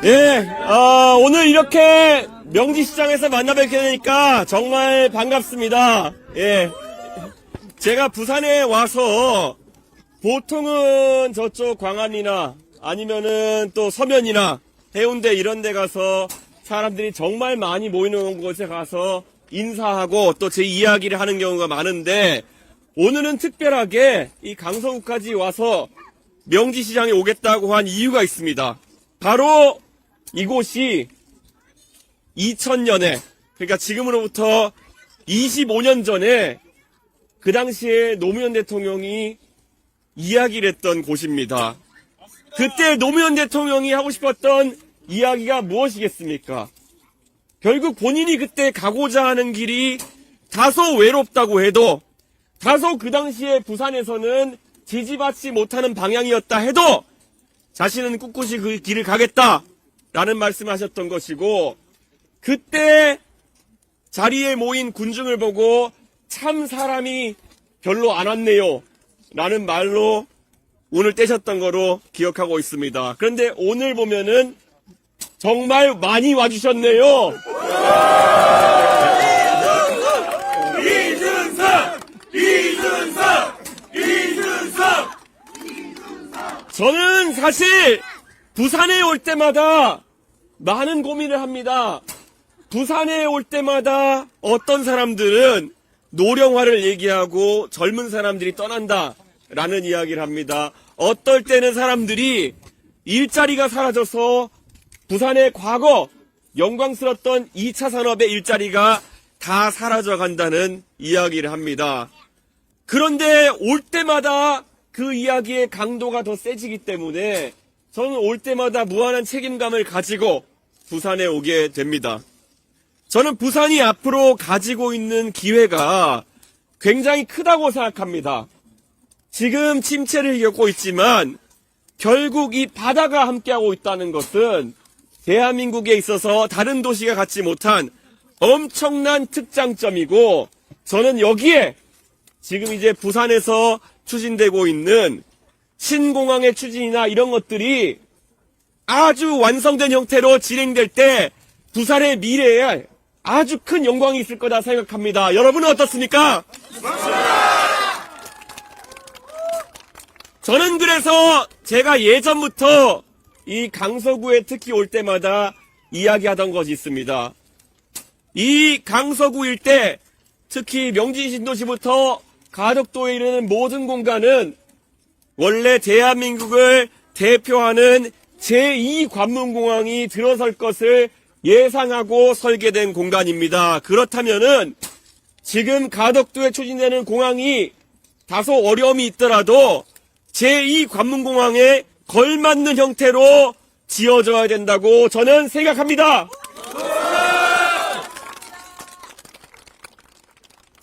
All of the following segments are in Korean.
오늘 이렇게 명지시장에서 만나뵙게 되니까 정말 반갑습니다. 제가 부산에 와서 보통은 저쪽 광안이나 아니면은 또 서면이나 해운대 이런 데 가서 사람들이 정말 많이 모이는 곳에 가서 인사하고 또 제 이야기를 하는 경우가 많은데, 오늘은 특별하게 이 강서구까지 와서 명지시장에 오겠다고 한 이유가 있습니다. 바로 이곳이 2000년에, 그러니까 지금으로부터 25년 전에 그 당시에 노무현 대통령이 이야기를 했던 곳입니다. 그때 노무현 대통령이 하고 싶었던 이야기가 무엇이겠습니까? 결국 본인이 그때 가고자 하는 길이 다소 외롭다고 해도, 다소 그 당시에 부산에서는 지지받지 못하는 방향이었다 해도 자신은 꿋꿋이 그 길을 가겠다라는 말씀하셨던 것이고, 그때 자리에 모인 군중을 보고 참 사람이 별로 안 왔네요 라는 말로 운을 떼셨던 거로 기억하고 있습니다. 그런데 오늘 보면은 정말 많이 와주셨네요. 이준석! 저는 사실 부산에 올 때마다 많은 고민을 합니다. 부산에 올 때마다 어떤 사람들은 노령화를 얘기하고 젊은 사람들이 떠난다 라는 이야기를 합니다. 어떨 때는 사람들이 일자리가 사라져서 부산의 과거 영광스럽던 2차 산업의 일자리가 다 사라져 간다는 이야기를 합니다. 그런데 올 때마다 그 이야기의 강도가 더 세지기 때문에 저는 올 때마다 무한한 책임감을 가지고 부산에 오게 됩니다. 저는 부산이 앞으로 가지고 있는 기회가 굉장히 크다고 생각합니다. 지금 침체를 겪고 있지만 결국 이 바다가 함께하고 있다는 것은 대한민국에 있어서 다른 도시가 갖지 못한 엄청난 특장점이고, 저는 여기에 지금 이제 부산에서 추진되고 있는 신공항의 추진이나 이런 것들이 아주 완성된 형태로 진행될 때 부산의 미래에 아주 큰 영광이 있을 거다 생각합니다. 여러분은 어떻습니까? 저는 그래서 제가 예전부터 이 강서구에 특히 올 때마다 이야기하던 것이 있습니다. 이 강서구 일대, 특히 명지 신도시부터 가덕도에 이르는 모든 공간은 원래 대한민국을 대표하는 제2관문공항이 들어설 것을 예상하고 설계된 공간입니다. 그렇다면은 지금 가덕도에 추진되는 공항이 다소 어려움이 있더라도 제2관문공항에 걸맞는 형태로 지어져야 된다고 저는 생각합니다.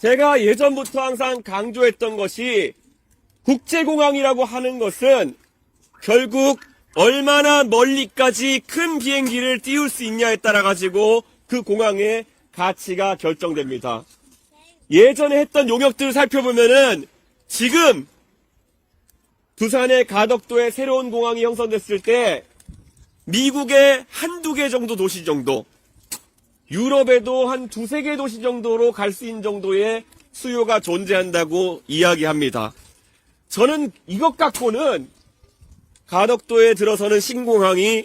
제가 예전부터 항상 강조했던 것이, 국제공항이라고 하는 것은 결국 얼마나 멀리까지 큰 비행기를 띄울 수 있냐에 따라 가지고 그 공항의 가치가 결정됩니다. 예전에 했던 용역들을 살펴보면은 지금 부산의 가덕도에 새로운 공항이 형성됐을 때 미국의 한두 개 정도 도시 정도, 유럽에도 한 두세 개 도시 정도로 갈 수 있는 정도의 수요가 존재한다고 이야기합니다. 저는 이것 갖고는 가덕도에 들어서는 신공항이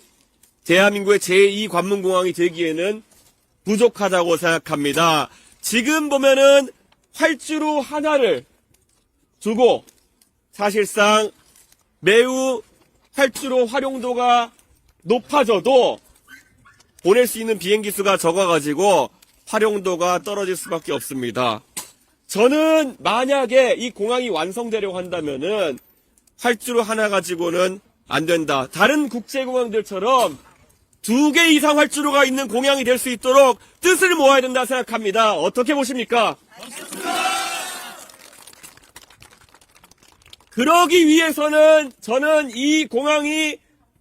대한민국의 제2관문공항이 되기에는 부족하다고 생각합니다. 지금 보면은 활주로 하나를 두고 사실상 매우 활주로 활용도가 높아져도 보낼 수 있는 비행기 수가 적어가지고 활용도가 떨어질 수밖에 없습니다. 저는 만약에 이 공항이 완성되려고 한다면은 활주로 하나 가지고는 안 된다. 다른 국제공항들처럼 2개 이상 활주로가 있는 공항이 될 수 있도록 뜻을 모아야 된다 생각합니다. 어떻게 보십니까? 그러기 위해서는 저는 이 공항이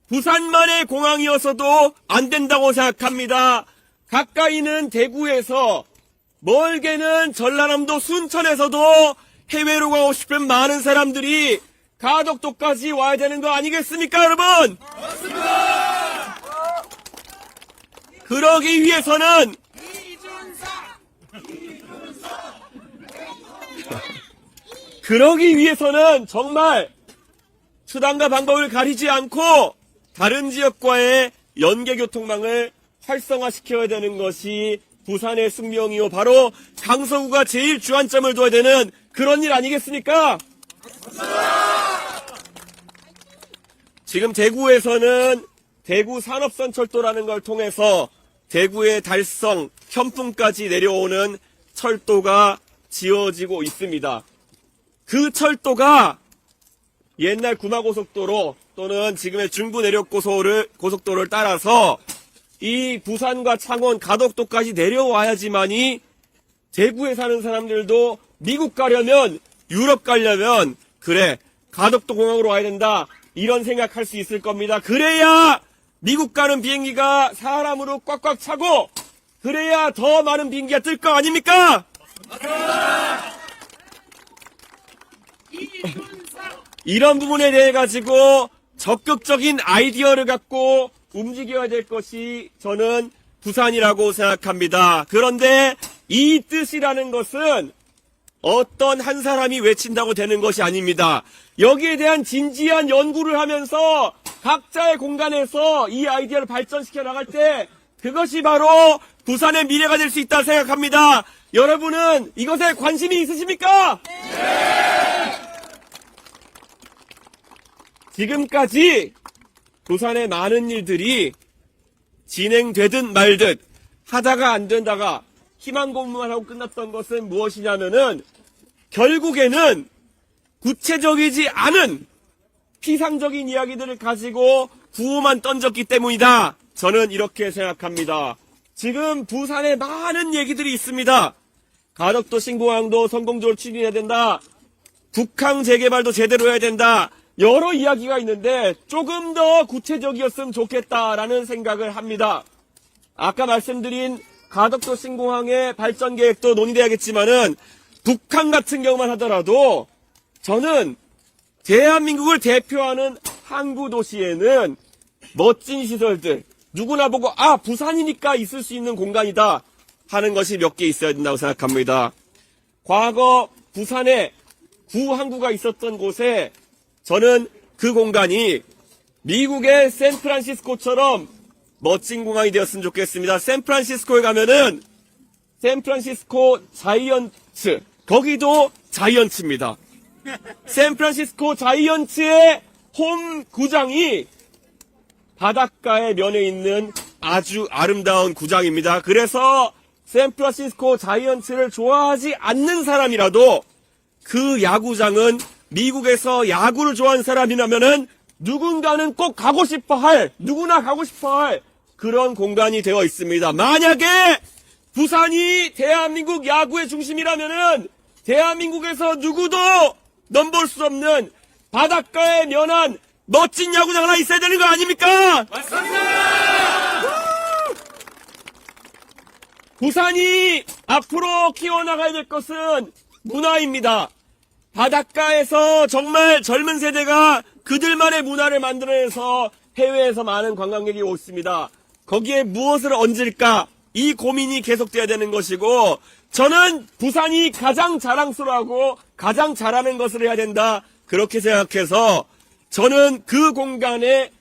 부산만의 공항이어서도 안 된다고 생각합니다. 가까이는 대구에서, 멀게는 전라남도 순천에서도 해외로 가고 싶은 많은 사람들이 가덕도까지 와야 되는 거 아니겠습니까, 여러분? 맞습니다! 그러기 위해서는 정말 수단과 방법을 가리지 않고 다른 지역과의 연계교통망을 활성화시켜야 되는 것이 부산의 숙명이요, 바로 강서구가 제일 주안점을 둬야 되는 그런 일 아니겠습니까? 지금 대구에서는 대구 산업선철도라는 걸 통해서 대구의 달성, 현풍까지 내려오는 철도가 지어지고 있습니다. 그 철도가 옛날 구마고속도로 또는 지금의 중부내륙고속도로를 따라서 이 부산과 창원, 가덕도까지 내려와야지만이 대구에 사는 사람들도 미국 가려면, 유럽 가려면 그래, 가덕도 공항으로 와야 된다, 이런 생각할 수 있을 겁니다. 그래야 미국 가는 비행기가 사람으로 꽉꽉 차고, 그래야 더 많은 비행기가 뜰 거 아닙니까? 이런 부분에 대해 가지고 적극적인 아이디어를 갖고 움직여야 될 것이 저는 부산이라고 생각합니다. 그런데 이 뜻이라는 것은 어떤 한 사람이 외친다고 되는 것이 아닙니다. 여기에 대한 진지한 연구를 하면서 각자의 공간에서 이 아이디어를 발전시켜 나갈 때 그것이 바로 부산의 미래가 될 수 있다 생각합니다. 여러분은 이것에 관심이 있으십니까? 네! 지금까지 부산의 많은 일들이 진행되든 말든 하다가 안 된다가 희망 고문만 하고 끝났던 것은 무엇이냐면은 결국에는 구체적이지 않은 피상적인 이야기들을 가지고 구호만 던졌기 때문이다. 저는 이렇게 생각합니다. 지금 부산에 많은 얘기들이 있습니다. 가덕도 신공항도 성공적으로 추진해야 된다. 북항 재개발도 제대로 해야 된다. 여러 이야기가 있는데 조금 더 구체적이었으면 좋겠다라는 생각을 합니다. 아까 말씀드린 가덕도 신공항의 발전 계획도 논의돼야겠지만은 북한 같은 경우만 하더라도 저는 대한민국을 대표하는 항구 도시에는 멋진 시설들, 누구나 보고 아, 부산이니까 있을 수 있는 공간이다 하는 것이 몇 개 있어야 된다고 생각합니다. 과거 부산에 구항구가 있었던 곳에 저는 그 공간이 미국의 샌프란시스코처럼 멋진 공항이 되었으면 좋겠습니다. 샌프란시스코에 가면은 샌프란시스코 자이언츠, 거기도 자이언츠입니다. 샌프란시스코 자이언츠의 홈 구장이 바닷가의 면에 있는 아주 아름다운 구장입니다. 그래서 샌프란시스코 자이언츠를 좋아하지 않는 사람이라도 그 야구장은 미국에서 야구를 좋아하는 사람이라면은 누군가는 꼭 가고 싶어 할, 누구나 가고 싶어 할 그런 공간이 되어 있습니다. 만약에 부산이 대한민국 야구의 중심이라면은 대한민국에서 누구도 넘볼 수 없는 바닷가에 면한 멋진 야구장 하나 있어야 되는 거 아닙니까? 맞습니다! 부산이 앞으로 키워나가야 될 것은 문화입니다. 바닷가에서 정말 젊은 세대가 그들만의 문화를 만들어내서 해외에서 많은 관광객이 오십니다. 거기에 무엇을 얹을까? 이 고민이 계속돼야 되는 것이고, 저는 부산이 가장 자랑스러워하고 가장 잘하는 것을 해야 된다, 그렇게 생각해서 저는 그 공간에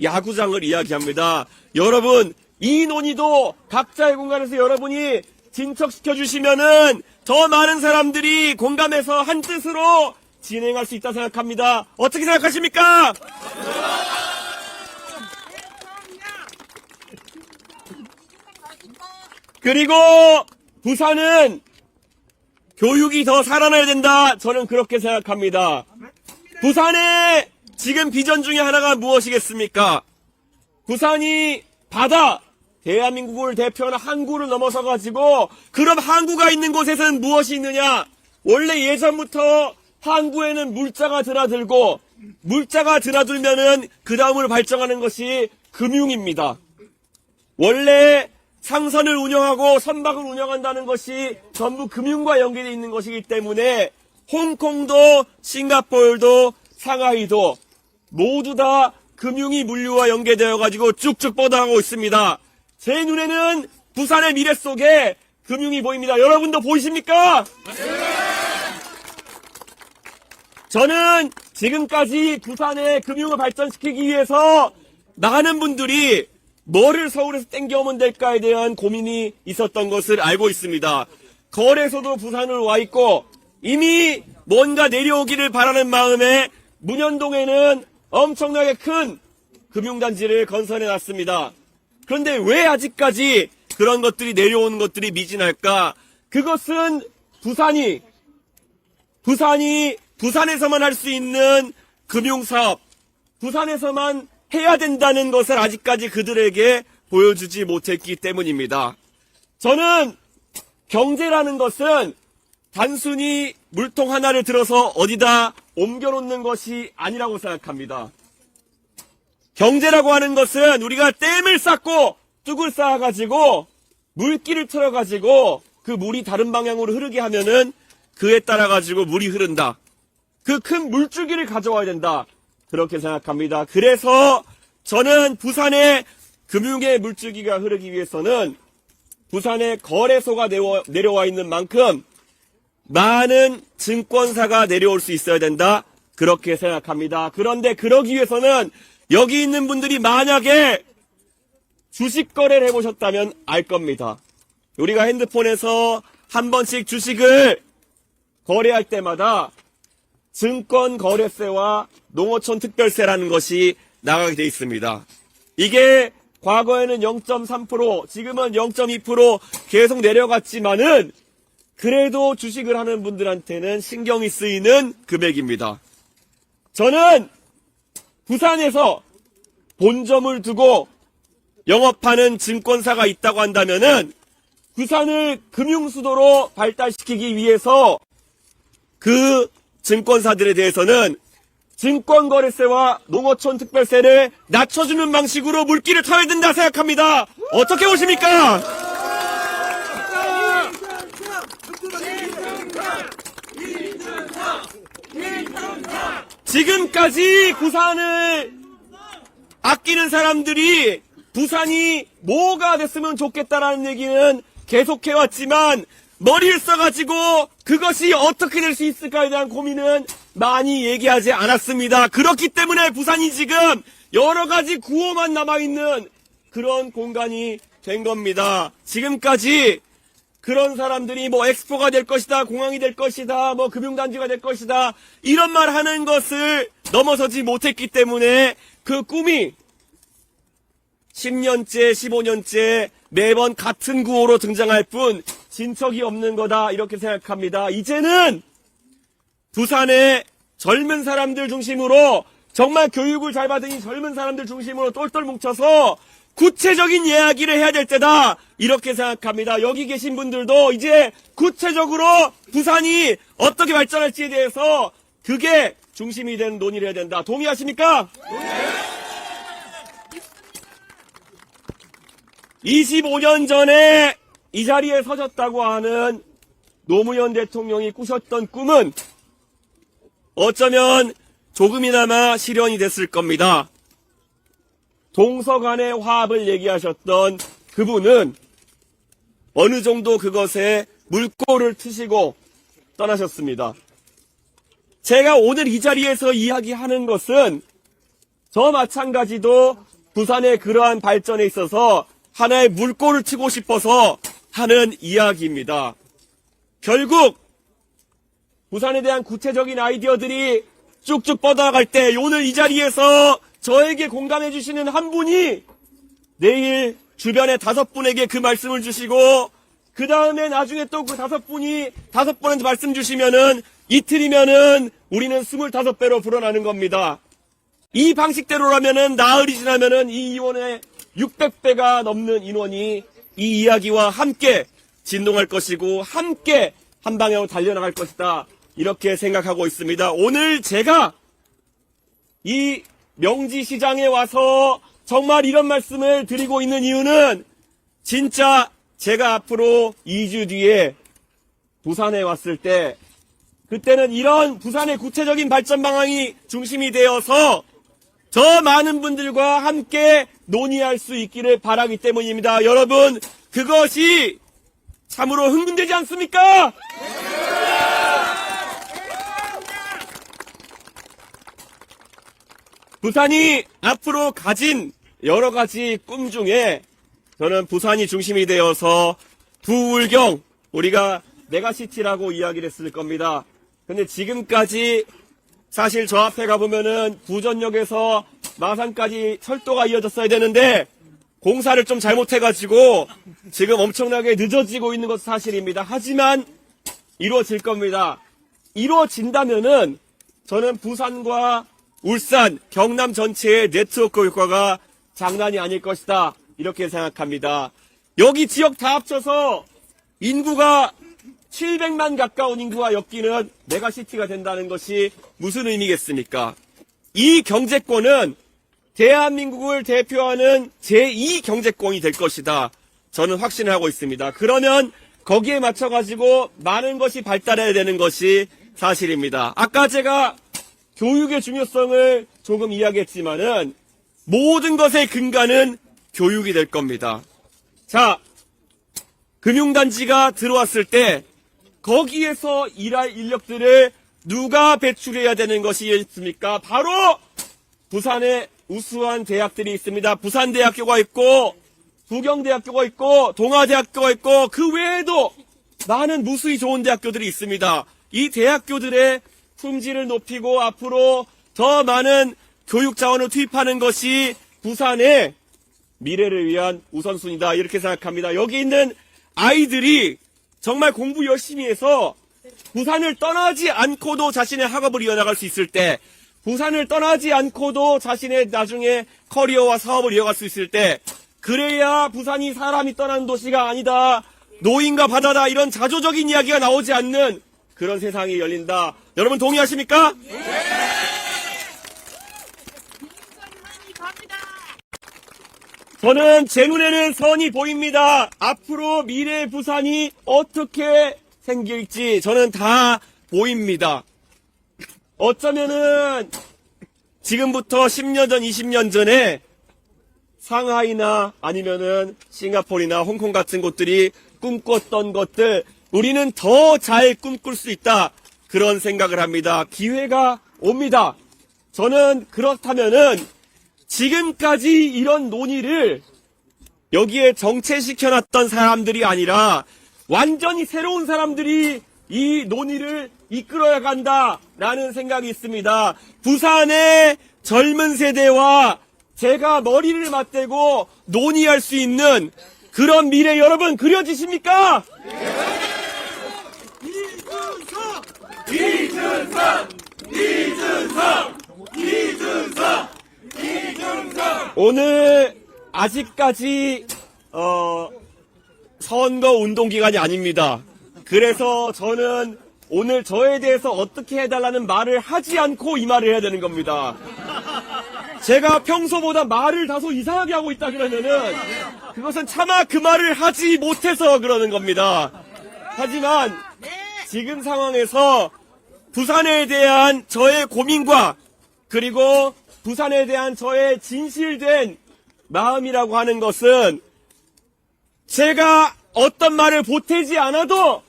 야구장을 이야기합니다. 여러분, 이 논의도 각자의 공간에서 여러분이 진척시켜 주시면은 더 많은 사람들이 공감해서 한 뜻으로 진행할 수 있다 생각합니다. 어떻게 생각하십니까? 그리고 부산은 교육이 더 살아나야 된다. 저는 그렇게 생각합니다. 부산의 지금 비전 중에 하나가 무엇이겠습니까? 부산이 바다, 대한민국을 대표하는 항구를 넘어서 가지고 그럼 항구가 있는 곳에서는 무엇이 있느냐? 원래 예전부터 항구에는 물자가 드나들고 물자가 드나들면은 그 다음을 발전하는 것이 금융입니다. 원래 상선을 운영하고 선박을 운영한다는 것이 전부 금융과 연계되어 있는 것이기 때문에 홍콩도 싱가포르도 상하이도 모두 다 금융이 물류와 연계되어 가지고 쭉쭉 뻗어가고 있습니다. 제 눈에는 부산의 미래 속에 금융이 보입니다. 여러분도 보이십니까? 저는 지금까지 부산의 금융을 발전시키기 위해서 많은 분들이 뭐를 서울에서 땡겨오면 될까에 대한 고민이 있었던 것을 알고 있습니다. 거래소도 부산으로 와 있고 이미 뭔가 내려오기를 바라는 마음에 문현동에는 엄청나게 큰 금융단지를 건설해 놨습니다. 그런데 왜 아직까지 그런 것들이 내려오는 것들이 미진할까? 그것은 부산에서만 할 수 있는 금융사업, 부산에서만 해야 된다는 것을 아직까지 그들에게 보여주지 못했기 때문입니다. 저는 경제라는 것은 단순히 물통 하나를 들어서 어디다 옮겨놓는 것이 아니라고 생각합니다. 경제라고 하는 것은 우리가 댐을 쌓고 뚝을 쌓아가지고 물길을 틀어가지고 그 물이 다른 방향으로 흐르게 하면은 그에 따라가지고 물이 흐른다. 그 큰 물줄기를 가져와야 된다. 그렇게 생각합니다. 그래서 저는 부산의 금융의 물줄기가 흐르기 위해서는 부산의 거래소가 내려와 있는 만큼 많은 증권사가 내려올 수 있어야 된다. 그렇게 생각합니다. 그런데 그러기 위해서는 여기 있는 분들이 만약에 주식 거래를 해보셨다면 알 겁니다. 우리가 핸드폰에서 한 번씩 주식을 거래할 때마다 증권거래세와 농어촌 특별세라는 것이 나가게 돼 있습니다. 이게 과거에는 0.3%, 지금은 0.2% 계속 내려갔지만은 그래도 주식을 하는 분들한테는 신경이 쓰이는 금액입니다. 저는 부산에서 본점을 두고 영업하는 증권사가 있다고 한다면은 부산을 금융수도로 발달시키기 위해서 그 증권사들에 대해서는 증권거래세와 농어촌 특별세를 낮춰주는 방식으로 물길을 타야 된다 생각합니다. 어떻게 보십니까? 지금까지 부산을 아끼는 사람들이 부산이 뭐가 됐으면 좋겠다라는 얘기는 계속해왔지만 머리를 써가지고 그것이 어떻게 될 수 있을까에 대한 고민은 많이 얘기하지 않았습니다. 그렇기 때문에 부산이 지금 여러 가지 구호만 남아있는 그런 공간이 된 겁니다. 지금까지 그런 사람들이 뭐 엑스포가 될 것이다, 공항이 될 것이다, 뭐 금융단지가 될 것이다 이런 말 하는 것을 넘어서지 못했기 때문에 그 꿈이 10년째, 15년째 매번 같은 구호로 등장할 뿐 진척이 없는 거다 이렇게 생각합니다. 이제는 부산의 젊은 사람들 중심으로 정말 교육을 잘 받은 이 젊은 사람들 중심으로 똘똘 뭉쳐서 구체적인 이야기를 해야 될 때다 이렇게 생각합니다. 여기 계신 분들도 이제 구체적으로 부산이 어떻게 발전할지에 대해서 그게 중심이 되는 논의를 해야 된다. 동의하십니까? 네. 25년 전에 이 자리에 서졌다고 하는 노무현 대통령이 꾸셨던 꿈은 어쩌면 조금이나마 실현이 됐을 겁니다. 동서 간의 화합을 얘기하셨던 그분은 어느 정도 그것에 물꼬를 트시고 떠나셨습니다. 제가 오늘 이 자리에서 이야기하는 것은 저 마찬가지도 부산의 그러한 발전에 있어서 하나의 물꼬를 트고 싶어서 하는 이야기입니다. 결국 부산에 대한 구체적인 아이디어들이 쭉쭉 뻗어갈 때 오늘 이 자리에서 저에게 공감해 주시는 한 분이 내일 주변에 5분에게 그 말씀을 주시고 그 다음에 나중에 또 그 5분한테 말씀 주시면은 이틀이면은 우리는 25배로 불어나는 겁니다. 이 방식대로라면은 나흘이 지나면은 이 의원의 600배가 넘는 인원이 이 이야기와 함께 진동할 것이고 함께 한 방향으로 달려나갈 것이다. 이렇게 생각하고 있습니다. 오늘 제가 이 명지시장에 와서 정말 이런 말씀을 드리고 있는 이유는 진짜 제가 앞으로 2주 뒤에 부산에 왔을 때 그때는 이런 부산의 구체적인 발전 방향이 중심이 되어서 저 많은 분들과 함께 논의할 수 있기를 바라기 때문입니다. 여러분, 그것이 참으로 흥분되지 않습니까? 부산이 앞으로 가진 여러 가지 꿈 중에 저는 부산이 중심이 되어서 부울경, 우리가 메가시티라고 이야기를 했을 겁니다. 근데 지금까지 사실 저 앞에 가보면은 부전역에서 마산까지 철도가 이어졌어야 되는데 공사를 좀 잘못해가지고 지금 엄청나게 늦어지고 있는 것은 사실입니다. 하지만 이루어질 겁니다. 이루어진다면은 저는 부산과 울산, 경남 전체의 네트워크 효과가 장난이 아닐 것이다. 이렇게 생각합니다. 여기 지역 다 합쳐서 인구가 700만 가까운 인구가 엮이는 메가시티가 된다는 것이 무슨 의미겠습니까? 이 경제권은 대한민국을 대표하는 제2 경제권이 될 것이다. 저는 확신을 하고 있습니다. 그러면 거기에 맞춰가지고 많은 것이 발달해야 되는 것이 사실입니다. 아까 제가 교육의 중요성을 조금 이야기했지만은 모든 것의 근간은 교육이 될 겁니다. 자, 금융단지가 들어왔을 때 거기에서 일할 인력들을 누가 배출해야 되는 것이 있습니까? 바로 부산에 우수한 대학들이 있습니다. 부산대학교가 있고 부경대학교가 있고 동아대학교가 있고 그 외에도 많은 무수히 좋은 대학교들이 있습니다. 이 대학교들의 품질을 높이고 앞으로 더 많은 교육 자원을 투입하는 것이 부산의 미래를 위한 우선순위다. 이렇게 생각합니다. 여기 있는 아이들이 정말 공부 열심히 해서 부산을 떠나지 않고도 자신의 학업을 이어나갈 수 있을 때, 부산을 떠나지 않고도 자신의 나중에 커리어와 사업을 이어갈 수 있을 때, 그래야 부산이 사람이 떠난 도시가 아니다, 노인과 바다다, 이런 자조적인 이야기가 나오지 않는 그런 세상이 열린다. 여러분 동의하십니까? 저는 제 눈에는 선이 보입니다. 앞으로 미래의 부산이 어떻게 생길지 저는 다 보입니다. 어쩌면은 지금부터 10년 전, 20년 전에 상하이나 아니면은 싱가포르나 홍콩 같은 곳들이 꿈꿨던 것들, 우리는 더 잘 꿈꿀 수 있다. 그런 생각을 합니다. 기회가 옵니다. 저는 그렇다면은 지금까지 이런 논의를 여기에 정체시켜놨던 사람들이 아니라 완전히 새로운 사람들이 이 논의를 이끌어야 간다라는 생각이 있습니다. 부산의 젊은 세대와 제가 머리를 맞대고 논의할 수 있는 그런 미래 여러분 그려지십니까? 이준석! 오늘 아직까지 선거 운동 기간이 아닙니다. 그래서 저는 오늘 저에 대해서 어떻게 해달라는 말을 하지 않고 이 말을 해야 되는 겁니다. 제가 평소보다 말을 다소 이상하게 하고 있다 그러면은 그것은 차마 그 말을 하지 못해서 그러는 겁니다. 하지만 지금 상황에서 부산에 대한 저의 고민과 그리고 부산에 대한 저의 진실된 마음이라고 하는 것은 제가 어떤 말을 보태지 않아도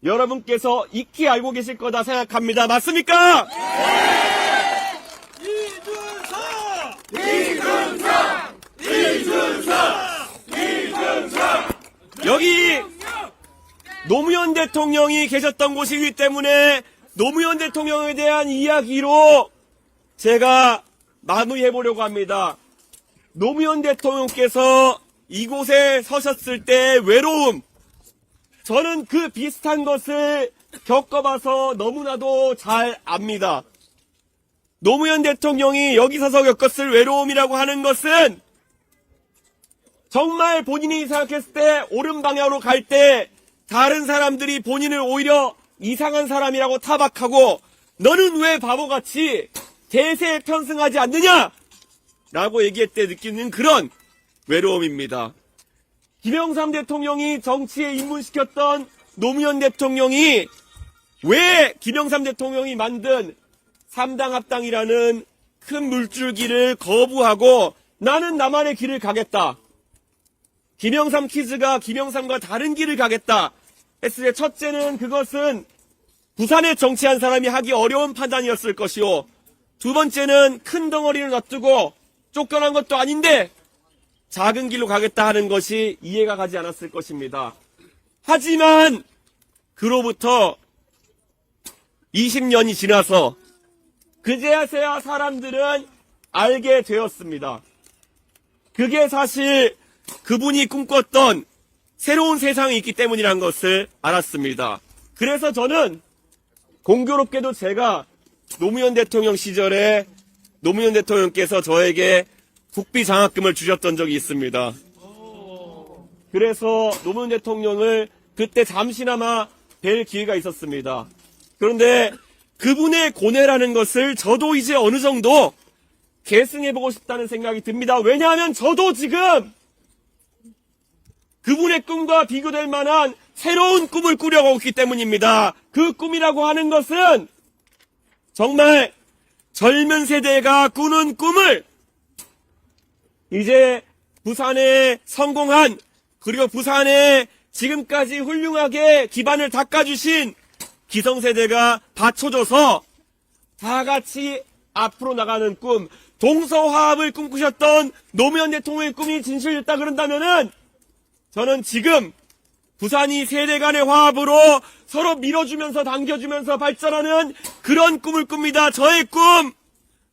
여러분께서 익히 알고 계실 거다 생각합니다. 맞습니까? 이준석! 여기 노무현 대통령이 계셨던 곳이기 때문에 노무현 대통령에 대한 이야기로 제가 마무리해보려고 합니다. 노무현 대통령께서 이곳에 서셨을 때 외로움, 저는 그 비슷한 것을 겪어봐서 너무나도 잘 압니다. 노무현 대통령이 여기 서서 겪었을 외로움이라고 하는 것은 정말 본인이 생각했을 때 옳은 방향으로 갈 때 다른 사람들이 본인을 오히려 이상한 사람이라고 타박하고 너는 왜 바보같이 대세에 편승하지 않느냐? 라고 얘기할 때 느끼는 그런 외로움입니다. 김영삼 대통령이 정치에 입문시켰던 노무현 대통령이 왜 김영삼 대통령이 만든 3당 합당이라는 큰 물줄기를 거부하고 나는 나만의 길을 가겠다. 김영삼 키즈가 김영삼과 다른 길을 가겠다 했을 때 첫째는 그것은 부산에 정치한 사람이 하기 어려운 판단이었을 것이요. 두 번째는 큰 덩어리를 놔두고 쫓겨난 것도 아닌데 작은 길로 가겠다 하는 것이 이해가 가지 않았을 것입니다. 하지만 그로부터 20년이 지나서 그제서야 사람들은 알게 되었습니다. 그게 사실 그분이 꿈꿨던 새로운 세상이 있기 때문이란 것을 알았습니다. 그래서 저는 공교롭게도 제가 노무현 대통령 시절에 노무현 대통령께서 저에게 국비 장학금을 주셨던 적이 있습니다. 그래서 노무현 대통령을 그때 잠시나마 뵐 기회가 있었습니다. 그런데 그분의 고뇌라는 것을 저도 이제 어느 정도 계승해보고 싶다는 생각이 듭니다. 왜냐하면 저도 지금 그분의 꿈과 비교될 만한 새로운 꿈을 꾸려가고 있기 때문입니다. 그 꿈이라고 하는 것은 정말 젊은 세대가 꾸는 꿈을 이제 부산에 성공한 그리고 부산에 지금까지 훌륭하게 기반을 닦아주신 기성세대가 받쳐줘서 다 같이 앞으로 나가는 꿈, 동서화합을 꿈꾸셨던 노무현 대통령의 꿈이 진실됐다 그런다면은 저는 지금 부산이 세대 간의 화합으로 서로 밀어주면서 당겨주면서 발전하는 그런 꿈을 꿉니다. 저의 꿈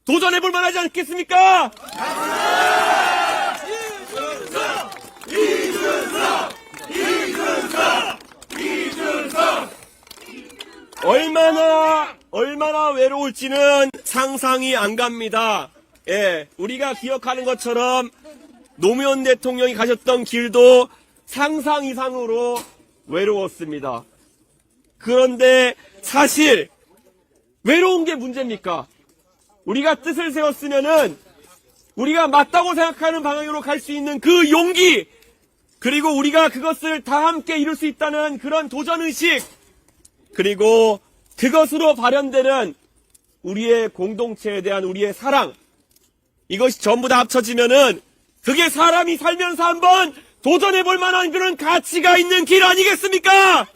도전해볼 만하지 않겠습니까? 얼마나 외로울지는 상상이 안 갑니다. 예, 우리가 기억하는 것처럼 노무현 대통령이 가셨던 길도 상상 이상으로 외로웠습니다. 그런데 사실 외로운 게 문제입니까? 우리가 뜻을 세웠으면은 우리가 맞다고 생각하는 방향으로 갈 수 있는 그 용기, 그리고 우리가 그것을 다 함께 이룰 수 있다는 그런 도전의식, 그리고 그것으로 발현되는 우리의 공동체에 대한 우리의 사랑, 이것이 전부 다 합쳐지면은 그게 사람이 살면서 한번 도전해볼 만한 그런 가치가 있는 길 아니겠습니까?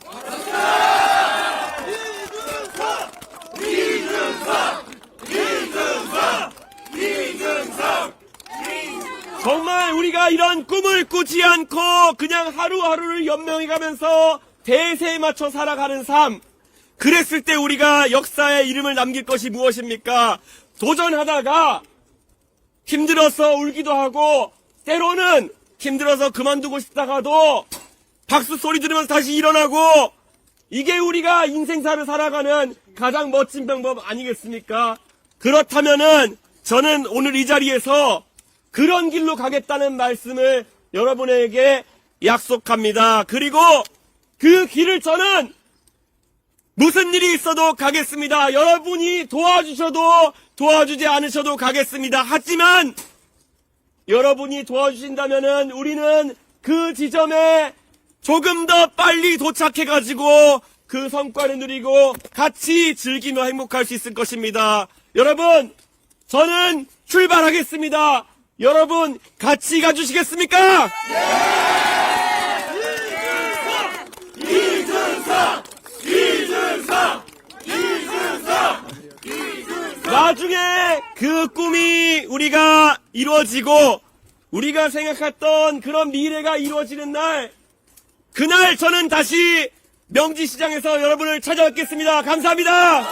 정말 우리가 이런 꿈을 꾸지 않고 그냥 하루하루를 연명해가면서 대세에 맞춰 살아가는 삶, 그랬을 때 우리가 역사에 이름을 남길 것이 무엇입니까? 도전하다가 힘들어서 울기도 하고 때로는 힘들어서 그만두고 싶다가도 박수 소리 들으면서 다시 일어나고, 이게 우리가 인생사를 살아가는 가장 멋진 방법 아니겠습니까? 그렇다면은 저는 오늘 이 자리에서 그런 길로 가겠다는 말씀을 여러분에게 약속합니다. 그리고 그 길을 저는 무슨 일이 있어도 가겠습니다. 여러분이 도와주셔도 도와주지 않으셔도 가겠습니다. 하지만 여러분이 도와주신다면은 우리는 그 지점에 조금 더 빨리 도착해가지고 그 성과를 누리고 같이 즐기며 행복할 수 있을 것입니다. 여러분, 저는 출발하겠습니다. 여러분, 같이 가주시겠습니까? 나중에 그 꿈이 우리가 이루어지고 우리가 생각했던 그런 미래가 이루어지는 날, 그날 저는 다시 명지시장에서 여러분을 찾아뵙겠습니다. 감사합니다.